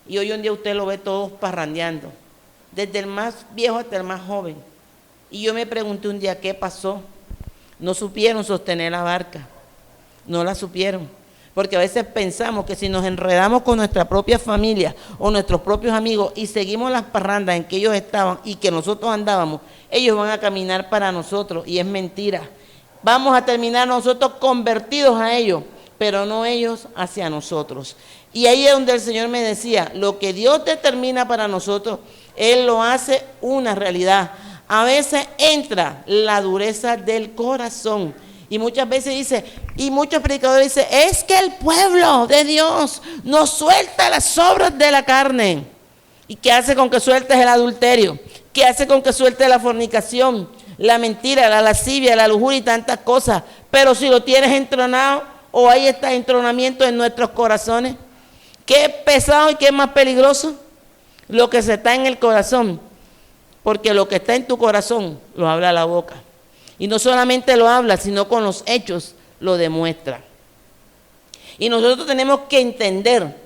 [SPEAKER 1] y hoy en día usted lo ve todos parrandeando, desde el más viejo hasta el más joven. Y yo me pregunté un día, ¿qué pasó? No supieron sostener la barca. No la supieron, Porque a veces pensamos que si nos enredamos con nuestra propia familia o nuestros propios amigos y seguimos las parrandas en que ellos estaban y que nosotros andábamos, ellos van a caminar para nosotros, y es mentira. Vamos a terminar nosotros convertidos a ellos, pero no ellos hacia nosotros. Y ahí es donde el Señor me decía, lo que Dios determina para nosotros, Él lo hace una realidad. A veces entra la dureza del corazón. Y muchas veces dice, y muchos predicadores dicen, es que el pueblo de Dios no suelta las obras de la carne. ¿Y qué hace con que sueltes el adulterio? ¿Qué hace con que sueltes la fornicación, la mentira, la lascivia, la lujuria y tantas cosas? Pero si lo tienes entronado, o hay este entronamiento en nuestros corazones, ¿qué es pesado y qué es más peligroso? Lo que se está en el corazón, porque lo que está en tu corazón lo habla la boca. Y no solamente lo habla, sino con los hechos lo demuestra. Y nosotros tenemos que entender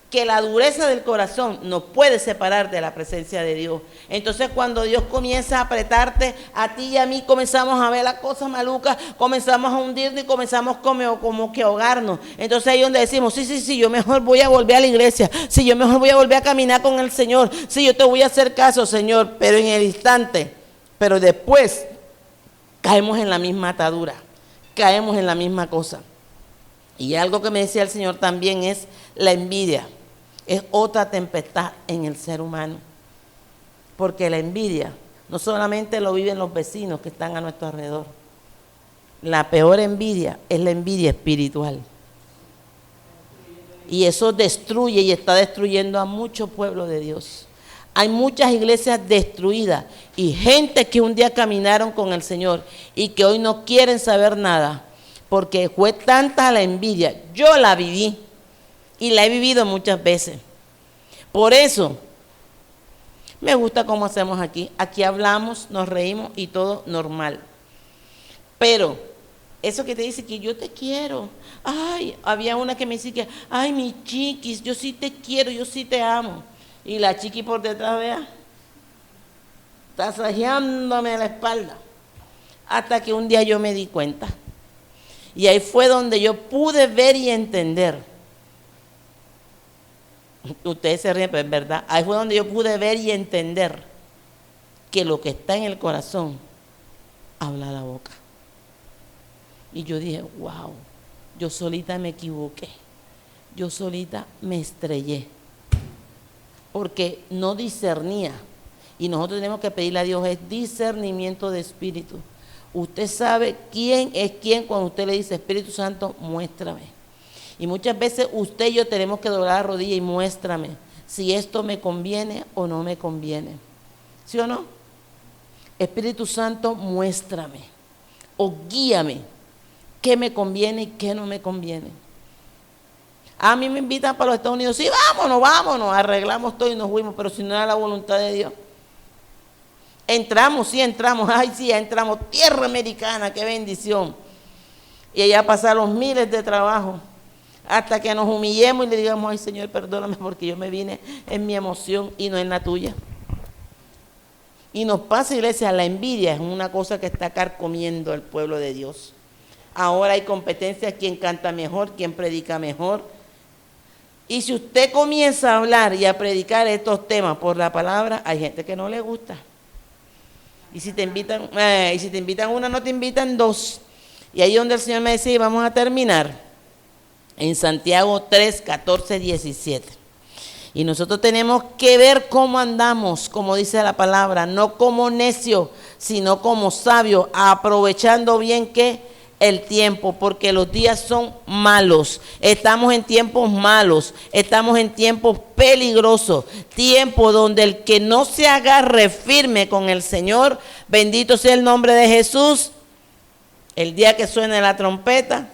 [SPEAKER 1] que la dureza del corazón nos puede separar de la presencia de Dios. Entonces cuando Dios comienza a apretarte, a ti y a mí comenzamos a ver las cosas malucas, comenzamos a hundirnos y comenzamos como que ahogarnos. Entonces ahí es donde decimos, sí, yo mejor voy a volver a la iglesia, sí, yo mejor voy a volver a caminar con el Señor, sí, yo te voy a hacer caso, Señor, pero en el instante, pero después caemos en la misma atadura, caemos en la misma cosa. Y algo que me decía el Señor también es la envidia. Es otra tempestad en el ser humano. Porque la envidia no solamente lo viven los vecinos que están a nuestro alrededor. La peor envidia es la envidia espiritual. Y eso destruye y está destruyendo a muchos pueblos de Dios. Hay muchas iglesias destruidas y gente que un día caminaron con el Señor y que hoy no quieren saber nada. Porque fue tanta la envidia. Yo la viví y la he vivido muchas veces. Por eso me gusta cómo hacemos aquí. Aquí hablamos, nos reímos y todo normal. Pero eso que te dice que yo te quiero. Ay, había una que me decía que, ay, mi chiquis, yo sí te quiero, yo sí te amo. Y la chiqui por detrás, vea, tasajeándome la espalda. Hasta que un día yo me di cuenta. Y ahí fue donde yo pude ver y entender. Ustedes se ríen, pero es verdad. Ahí fue donde yo pude ver y entender que lo que está en el corazón habla la boca. Y yo dije, wow, yo solita me equivoqué. Yo solita me estrellé. Porque no discernía. Y nosotros tenemos que pedirle a Dios es discernimiento de espíritu. Usted sabe quién es quién cuando usted le dice, Espíritu Santo, muéstrame. Y muchas veces usted y yo tenemos que doblar la rodilla y muéstrame si esto me conviene o no me conviene. ¿Sí o no? Espíritu Santo, muéstrame o guíame qué me conviene y qué no me conviene. A mí me invitan para los Estados Unidos, sí, vámonos, arreglamos todo y nos fuimos, pero si no era la voluntad de Dios. Entramos, ay sí, entramos, tierra americana, qué bendición. Y allá pasaron miles de trabajos, hasta que nos humillemos y le digamos, ay Señor, perdóname porque yo me vine en mi emoción y no en la tuya. Y nos pasa, iglesia, la envidia es una cosa que está carcomiendo al pueblo de Dios. Ahora hay competencia, quién canta mejor, quién predica mejor. Y si usted comienza a hablar y a predicar estos temas por la palabra, hay gente que no le gusta. Y si te invitan una, no te invitan dos. Y ahí donde el Señor me decía, vamos a terminar en Santiago 3, 14, 17. Y nosotros tenemos que ver cómo andamos, como dice la palabra, no como necios, sino como sabios, aprovechando bien que el tiempo, porque los días son malos. Estamos en tiempos malos, estamos en tiempos peligrosos, tiempo donde el que no se agarre firme con el Señor, bendito sea el nombre de Jesús, el día que suene la trompeta,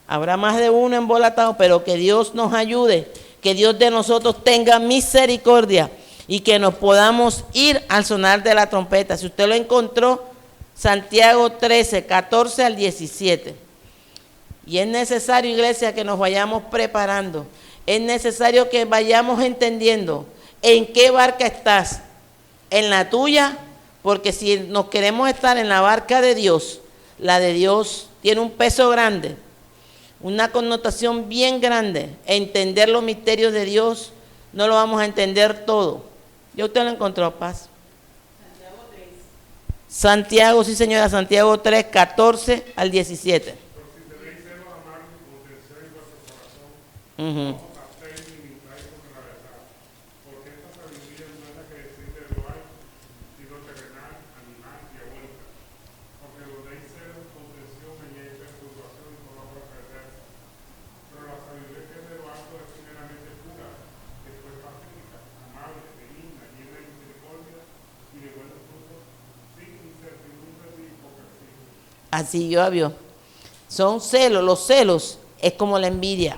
[SPEAKER 1] habrá más de uno embolatado, pero que Dios nos ayude, que Dios de nosotros tenga misericordia y que nos podamos ir al sonar de la trompeta. Si usted lo encontró, Santiago 13, 14 al 17. Y es necesario, iglesia, que nos vayamos preparando. Es necesario que vayamos entendiendo en qué barca estás. En la tuya, porque si nos queremos estar en la barca de Dios, la de Dios tiene un peso grande. Una connotación bien grande. Entender los misterios de Dios, no lo vamos a entender todo. Ya usted lo encontró, paz. Santiago, sí señora, Santiago 3, 14 al 17.
[SPEAKER 2] Pero si tenéis celos amargos y contención en vuestro corazón,
[SPEAKER 1] Ujú.
[SPEAKER 2] no os hacéis ni mintáis contra la verdad. Porque esta sabiduría no es la que desciende de lo alto, sino terrenal, animal, diabólica. Porque donde hay celos, contención, allí hay perturbación y toda obra perversa. Pero la sabiduría que es de lo alto es primeramente pura, después pacífica, amable, benigna, llena de misericordia y de buenos frutos, sin incertidumbre ni hipocresía.
[SPEAKER 1] Así yo vio. Son celos, los celos es como la envidia.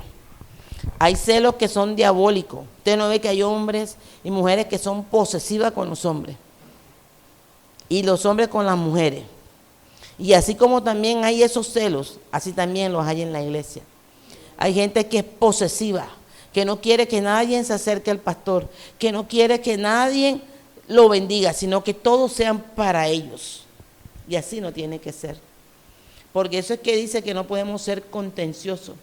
[SPEAKER 1] Hay celos que son diabólicos. Usted no ve que hay hombres y mujeres que son posesivas con los hombres. Y los hombres con las mujeres. Y así como también hay esos celos, así también los hay en la iglesia. Hay gente que es posesiva, que no quiere que nadie se acerque al pastor, que no quiere que nadie lo bendiga, sino que todos sean para ellos. Y así no tiene que ser. Porque eso es que dice que no podemos ser contenciosos.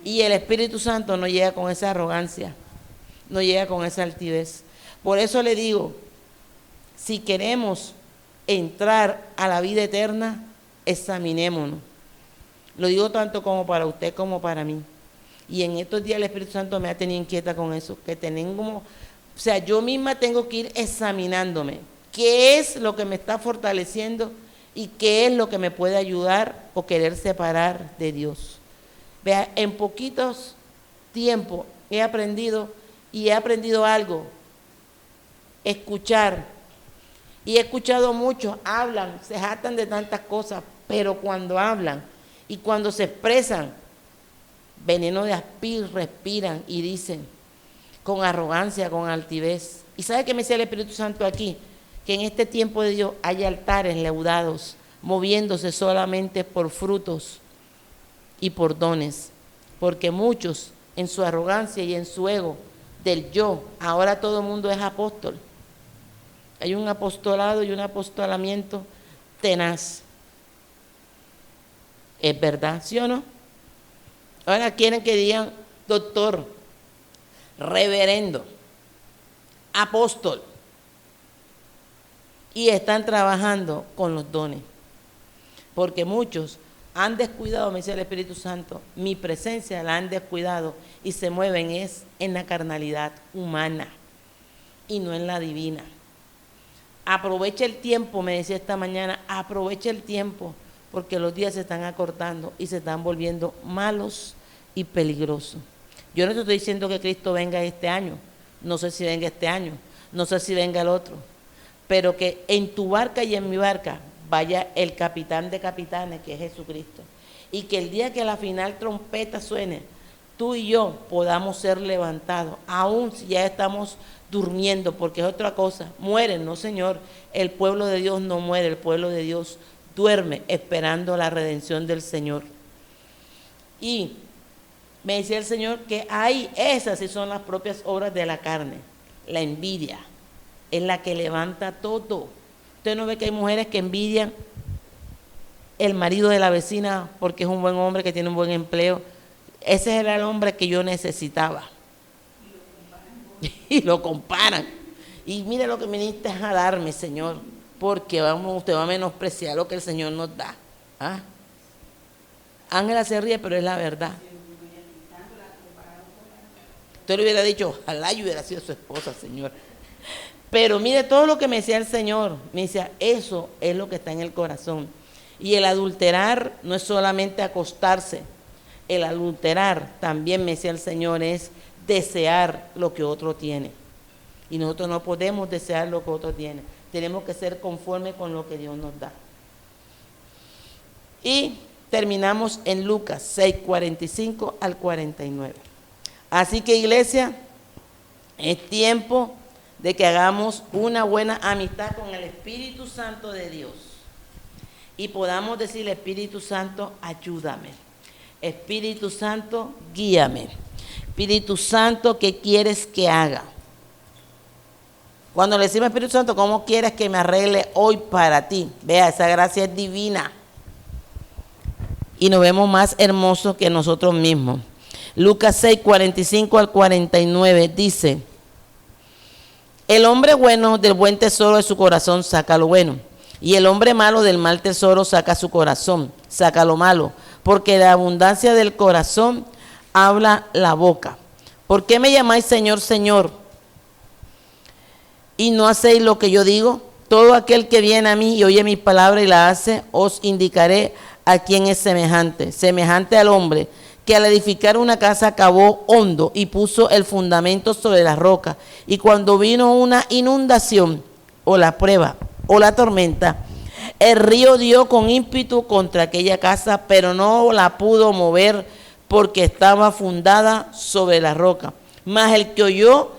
[SPEAKER 1] Y el Espíritu Santo no llega con esa arrogancia, no llega con esa altivez. Por eso le digo, si queremos entrar a la vida eterna, examinémonos. Lo digo tanto como para usted como para mí. Y en estos días el Espíritu Santo me ha tenido inquieta con eso, que tenemos, o sea, yo misma tengo que ir examinándome. ¿Qué es lo que me está fortaleciendo y qué es lo que me puede ayudar o querer separar de Dios? Vea, en poquitos tiempos he aprendido algo, escuchar. Y he escuchado muchos, hablan, se jactan de tantas cosas, pero cuando hablan y cuando se expresan, veneno de aspir, respiran y dicen con arrogancia, con altivez. ¿Y sabe qué me decía el Espíritu Santo aquí? Que en este tiempo de Dios hay altares leudados, moviéndose solamente por frutos y por dones, porque muchos en su arrogancia y en su ego del yo, ahora todo el mundo es apóstol. Hay un apostolado y un apostolamiento tenaz. ¿Es verdad, sí o no? Ahora quieren que digan doctor, reverendo, apóstol. Y están trabajando con los dones. Porque muchos han descuidado, me dice el Espíritu Santo, mi presencia la han descuidado y se mueven es en la carnalidad humana y no en la divina. Aprovecha el tiempo, me decía esta mañana, aprovecha el tiempo, porque los días se están acortando y se están volviendo malos y peligrosos. Yo no te estoy diciendo que Cristo venga este año, no sé si venga este año, no sé si venga el otro, pero que en tu barca y en mi barca vaya el capitán de capitanes, que es Jesucristo, y que el día que la final trompeta suene, tú y yo podamos ser levantados, aun si ya estamos durmiendo, porque es otra cosa. Mueren, no señor, el pueblo de Dios no muere, el pueblo de Dios duerme esperando la redención del Señor. Y me decía el Señor que hay, esas sí son las propias obras de la carne. La envidia es la que levanta todo. Usted no ve que hay mujeres que envidian el marido de la vecina porque es un buen hombre, que tiene un buen empleo. Ese era el hombre que yo necesitaba. Y lo comparan. Y mire lo que viniste a darme, Señor, porque usted va a menospreciar lo que el Señor nos da. ¿Ah? Ángela se ríe, pero es la verdad. Usted le hubiera dicho, ojalá yo hubiera sido su esposa, Señor. Pero mire todo lo que me decía el Señor. Me decía, eso es lo que está en el corazón. Y el adulterar no es solamente acostarse. El adulterar, también me decía el Señor, es desear lo que otro tiene. Y nosotros no podemos desear lo que otro tiene. Tenemos que ser conformes con lo que Dios nos da. Y terminamos en Lucas 6, 45 al 49. Así que, iglesia, es tiempo de que hagamos una buena amistad con el Espíritu Santo de Dios. Y podamos decirle, Espíritu Santo, ayúdame. Espíritu Santo, guíame. Espíritu Santo, ¿qué quieres que haga? Cuando le decimos Espíritu Santo, ¿cómo quieres que me arregle hoy para ti? Vea, esa gracia es divina. y nos vemos más hermosos que nosotros mismos. Lucas 6, 45 al 49 dice: el hombre bueno del buen tesoro de su corazón saca lo bueno, y el hombre malo del mal tesoro saca su corazón, saca lo malo, porque de la abundancia del corazón habla la boca. ¿Por qué me llamáis Señor, Señor, y no hacéis lo que yo digo? Todo aquel que viene a mí y oye mis palabras y las hace, os indicaré a quién es semejante. Semejante al hombre que al edificar una casa cavó hondo y puso el fundamento sobre la roca. Y cuando vino una inundación o la prueba o la tormenta, el río dio con ímpetu contra aquella casa, pero no la pudo mover porque estaba fundada sobre la roca. Mas el que oyó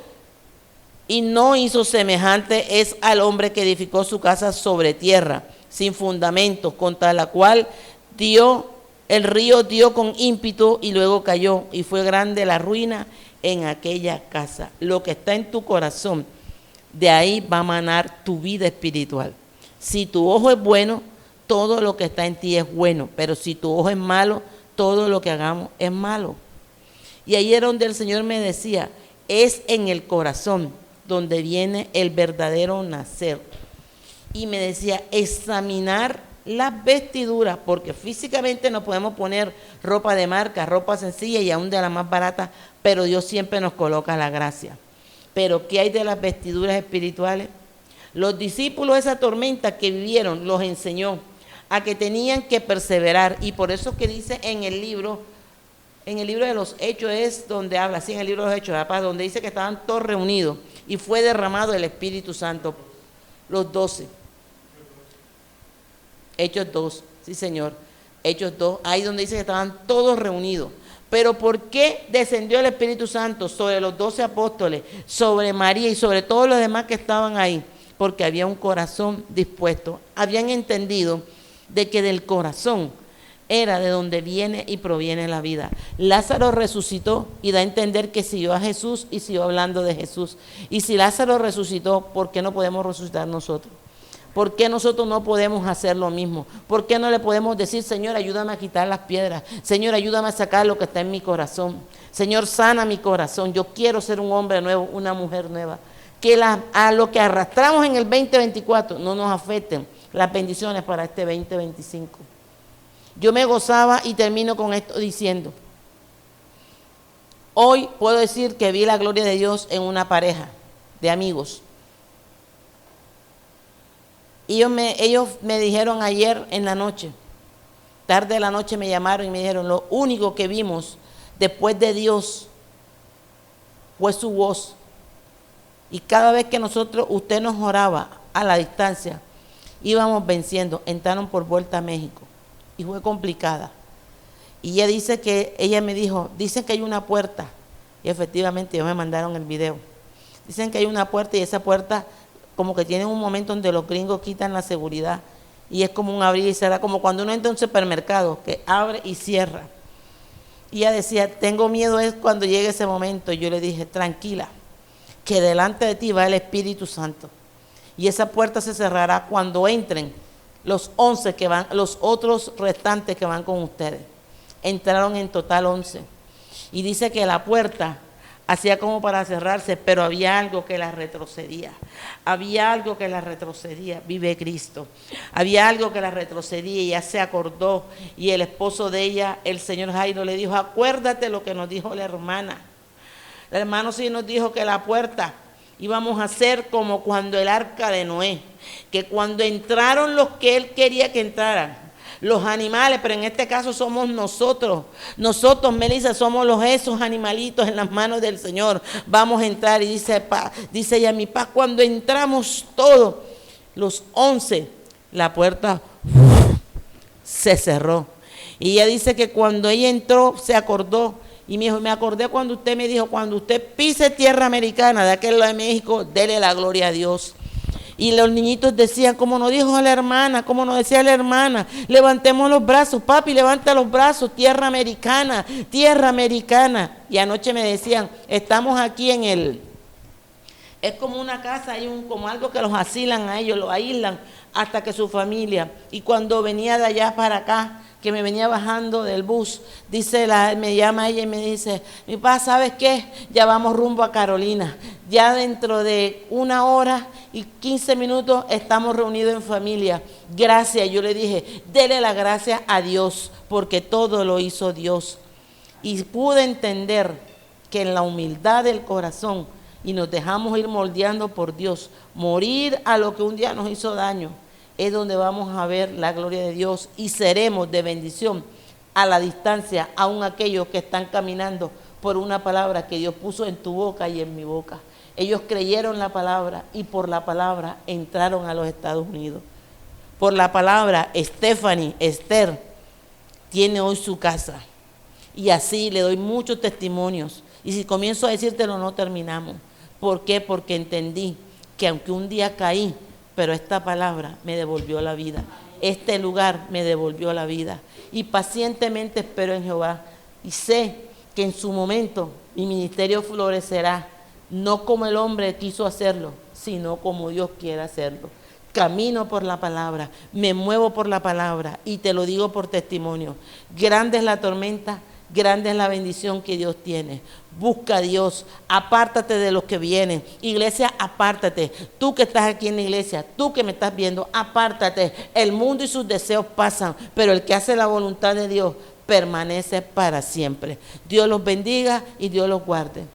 [SPEAKER 1] y no hizo semejante es al hombre que edificó su casa sobre tierra, sin fundamentos, contra la cual el río dio con ímpetu y luego cayó, y fue grande la ruina en aquella casa. Lo que está en tu corazón, de ahí va a manar tu vida espiritual. Si tu ojo es bueno, todo lo que está en ti es bueno, pero si tu ojo es malo, todo lo que hagamos es malo. Y ahí era donde el Señor me decía, es en el corazón donde viene el verdadero nacer. Y me decía, examinar las vestiduras, porque físicamente no podemos poner ropa de marca, ropa sencilla y aún de la más barata, pero Dios siempre nos coloca la gracia. Pero ¿qué hay de las vestiduras espirituales? Los discípulos, esa tormenta que vivieron, los enseñó a que tenían que perseverar, y por eso que dice en el libro de los Hechos es donde habla, sí, en el libro de los Hechos, donde dice que estaban todos reunidos y fue derramado el Espíritu Santo, los 12. Hechos 2, sí señor, Hechos 2, ahí donde dice que estaban todos reunidos. Pero ¿por qué descendió el Espíritu Santo sobre los 12 apóstoles, sobre María y sobre todos los demás que estaban ahí? Porque había un corazón dispuesto, habían entendido de que del corazón era de donde viene y proviene la vida. Lázaro resucitó y da a entender que siguió a Jesús y siguió hablando de Jesús. Y si Lázaro resucitó, ¿por qué no podemos resucitar nosotros? ¿Por qué nosotros no podemos hacer lo mismo? ¿Por qué no le podemos decir, Señor, ayúdame a quitar las piedras? Señor, ayúdame a sacar lo que está en mi corazón. Señor, sana mi corazón. Yo quiero ser un hombre nuevo, una mujer nueva. Que a lo que arrastramos en el 2024 no nos afecten las bendiciones para este 2025. Yo me gozaba y termino con esto diciendo, hoy puedo decir que vi la gloria de Dios en una pareja de amigos. Y ellos me dijeron ayer en la noche, tarde de la noche me llamaron y me dijeron, lo único que vimos después de Dios fue su voz. Y cada vez que usted nos oraba a la distancia, íbamos venciendo. Entraron por vuelta a México y fue complicada. Y ella dice que, ella me dijo, dicen que hay una puerta. Y efectivamente ellos me mandaron el video. Dicen que hay una puerta y esa puerta como que tiene un momento donde los gringos quitan la seguridad. Y es como un abrir y cerrar, como cuando uno entra a un supermercado, que abre y cierra. Y ella decía, tengo miedo es cuando llegue ese momento. Y yo le dije, tranquila, que delante de ti va el Espíritu Santo. Y esa puerta se cerrará cuando entren los 11 que van, los otros restantes que van con ustedes. Entraron en total 11. Y dice que la puerta hacía como para cerrarse, pero había algo que la retrocedía. Había algo que la retrocedía. Vive Cristo. Había algo que la retrocedía y ella se acordó. Y el esposo de ella, el señor Jairo, le dijo, acuérdate lo que nos dijo la hermana. La hermana sí nos dijo que la puerta íbamos a hacer como cuando el arca de Noé, que cuando entraron los que él quería que entraran, los animales, pero en este caso somos nosotros, Melissa, somos esos animalitos en las manos del Señor, vamos a entrar. Y dice ella, mi paz, cuando entramos todos, los 11, la puerta se cerró. Y ella dice que cuando ella entró, se acordó. Y me dijo, me acordé cuando usted me dijo, cuando usted pise tierra americana de aquel lado de México, dele la gloria a Dios. Y los niñitos decían, como nos dijo la hermana, como nos decía la hermana, levantemos los brazos, papi, levanta los brazos, tierra americana, tierra americana. Y anoche me decían, estamos aquí en Es como una casa, como algo que los asilan a ellos, los aíslan hasta que su familia. Y cuando venía de allá para acá, que me venía bajando del bus, me llama ella y me dice, mi papá, ¿sabes qué? Ya vamos rumbo a Carolina. Ya dentro de 1 hora y 15 minutos estamos reunidos en familia. Gracias. Yo le dije, dele la gracia a Dios, porque todo lo hizo Dios. Y pude entender que en la humildad del corazón, y nos dejamos ir moldeando por Dios, morir a lo que un día nos hizo daño, es donde vamos a ver la gloria de Dios y seremos de bendición a la distancia, aun aquellos que están caminando por una palabra que Dios puso en tu boca y en mi boca. Ellos creyeron la palabra y por la palabra entraron a los Estados Unidos. Por la palabra, Esther, tiene hoy su casa. Y así le doy muchos testimonios. Y si comienzo a decírtelo, no terminamos. ¿Por qué? Porque entendí que aunque un día caí, pero esta palabra me devolvió la vida. Este lugar me devolvió la vida. Y pacientemente espero en Jehová. Y sé que en su momento mi ministerio florecerá. No como el hombre quiso hacerlo, sino como Dios quiere hacerlo. Camino por la palabra, me muevo por la palabra y te lo digo por testimonio. Grande es la tormenta, grande es la bendición que Dios tiene. Busca a Dios, apártate de los que vienen. Iglesia, apártate. Tú que estás aquí en la iglesia, tú que me estás viendo, apártate. El mundo y sus deseos pasan, pero el que hace la voluntad de Dios permanece para siempre. Dios los bendiga y Dios los guarde.